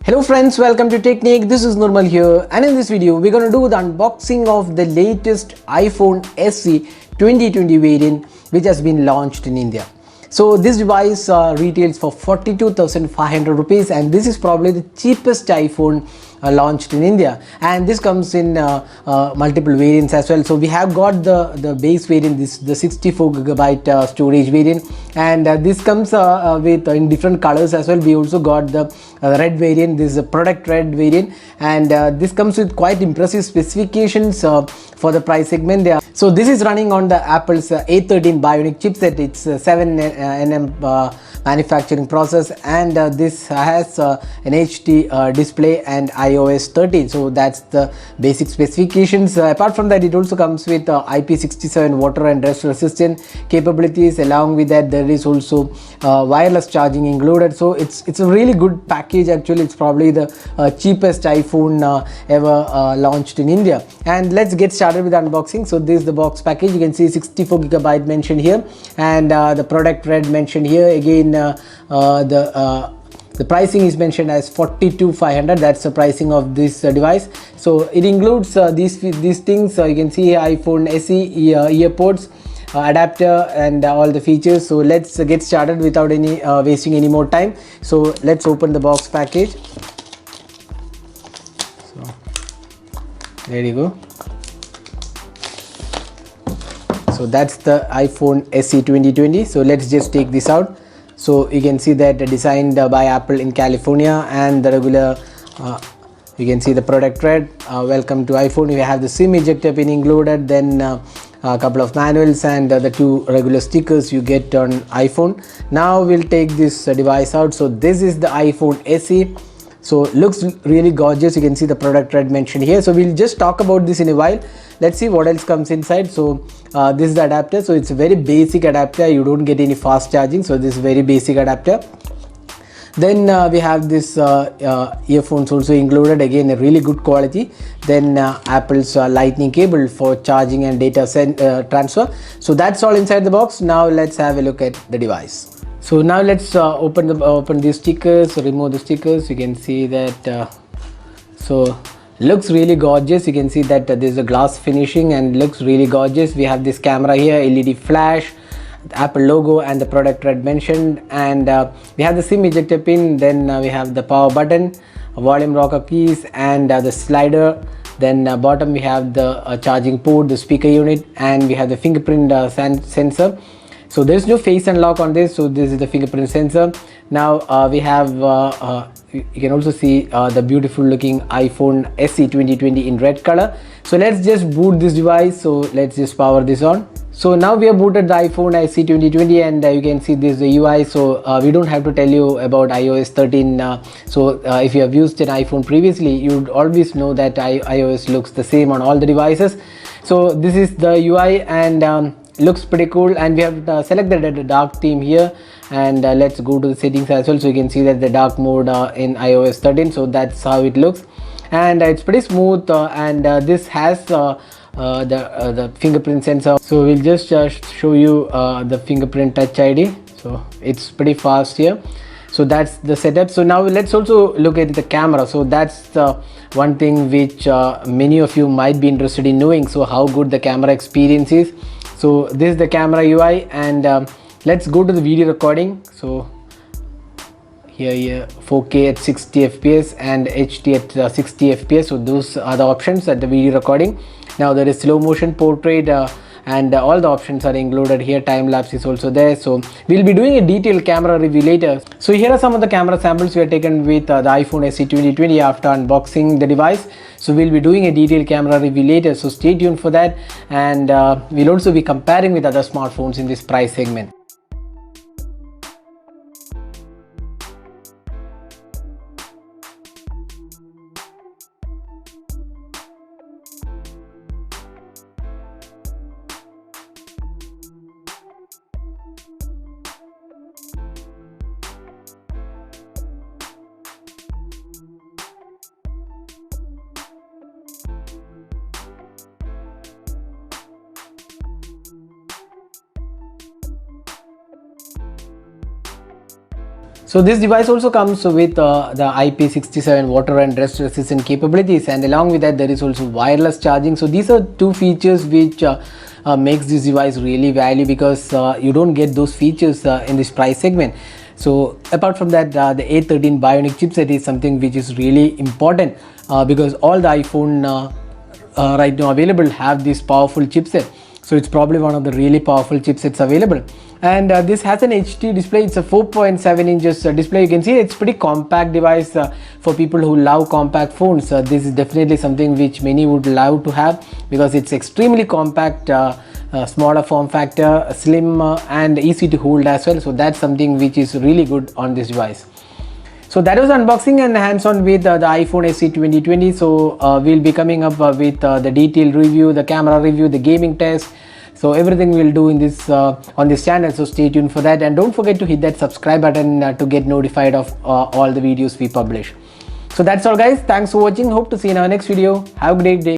Hello friends, welcome to Technique. This is Normal here, and in this video we're gonna do the unboxing of the latest iPhone SE 2020 variant which has been launched in India. So this device retails for 42,500 rupees, and this is probably the cheapest iPhone launched in India, and this comes in multiple variants as well. So we have got the base variant, the 64GB storage variant, and this comes with in different colors as well. We also got the red variant. This is a product red variant, and this comes with quite impressive specifications for the price segment. So this is running on the Apple's A13 Bionic chipset. It's 7nm manufacturing process, and this has an HD display and iOS 13. So that's the basic specifications. Apart from that, it also comes with IP67 water and rust resistant capabilities. Along with that, there is also wireless charging included. So it's a really good package. Actually, it's probably the cheapest iPhone ever launched in India. And let's get started with the unboxing. So this is the box package. You can see 64GB mentioned here, and the product red mentioned here. Again, the pricing is mentioned as 42,500. That's the pricing of this device. So it includes these things. You can see iPhone SE earpods, adapter, and all the features. So let's get started without any wasting any more time. So let's open the box package. So there you go. So that's the iPhone SE 2020. So let's just take this out. So you can see that designed by Apple in California, and the regular you can see the product red, welcome to iPhone. You have the SIM ejector pin included, then a couple of manuals, and the two regular stickers you get on iPhone. Now we'll take this device out. So this is the iPhone SE. So looks really gorgeous. You can see the product red mentioned here. So we'll just talk about this in a while. Let's see what else comes inside. So this is the adapter. So it's a very basic adapter. You don't get any fast charging. So this is very basic adapter. Then we have this earphones also included. Again, a really good quality. Then Apple's lightning cable for charging and data transfer. So that's all inside the box. Now let's have a look at the device. So now let's open these stickers, remove the stickers. You can see that so looks really gorgeous. You can see that there's a glass finishing and looks really gorgeous. We have this camera here, LED flash, the Apple logo, and the product red mentioned, and we have the SIM ejector pin. Then we have the power button, volume rocker keys, and the slider. Then bottom we have the charging port, the speaker unit, and we have the fingerprint sensor. So there's no face unlock on this. So this is the fingerprint sensor. Now we have you can also see the beautiful looking iPhone SE 2020 in red color. So let's just boot this device. So let's just power this on. So now we have booted the iPhone SE 2020, and you can see this is the UI. So we don't have to tell you about iOS 13. So if you have used an iPhone previously, you would always know that iOS looks the same on all the devices. So this is the UI, and looks pretty cool. And we have selected the dark theme here, and let's go to the settings as well. So you can see that the dark mode in iOS 13. So that's how it looks, and it's pretty smooth, and this has the fingerprint sensor. So we'll just show you the fingerprint touch ID. So it's pretty fast here. So that's the setup. So now let's also look at the camera. So that's the one thing which many of you might be interested in knowing. So how good the camera experience is. So this is the camera UI, and let's go to the video recording. So here 4K at 60 fps and HD at 60 fps. So those are the options at the video recording. Now there is slow motion, portrait, and all the options are included here. Time lapse is also there. So we'll be doing a detailed camera review later. So here are some of the camera samples we have taken with the iPhone SE 2020 after unboxing the device. So we'll be doing a detailed camera review later, so stay tuned for that. And we'll also be comparing with other smartphones in this price segment. So this device also comes with the IP67 water and rust resistant capabilities, and along with that there is also wireless charging. So these are two features which makes this device really valuable, because you don't get those features in this price segment. So apart from that, the A13 Bionic chipset is something which is really important, because all the iPhone right now available have this powerful chipset. So it's probably one of the really powerful chipsets available. And this has an HD display. It's a 4.7 inches display. You can see it's pretty compact device for people who love compact phones. This is definitely something which many would love to have, because it's extremely compact, smaller form factor, slim, and easy to hold as well. So that's something which is really good on this device. So that was unboxing and hands-on with the iPhone SE 2020. So we'll be coming up with the detailed review, the camera review, the gaming test. So everything we'll do in this on this channel. So stay tuned for that, and don't forget to hit that subscribe button to get notified of all the videos we publish. So that's all guys. Thanks for watching. Hope to see you in our next video. Have a great day.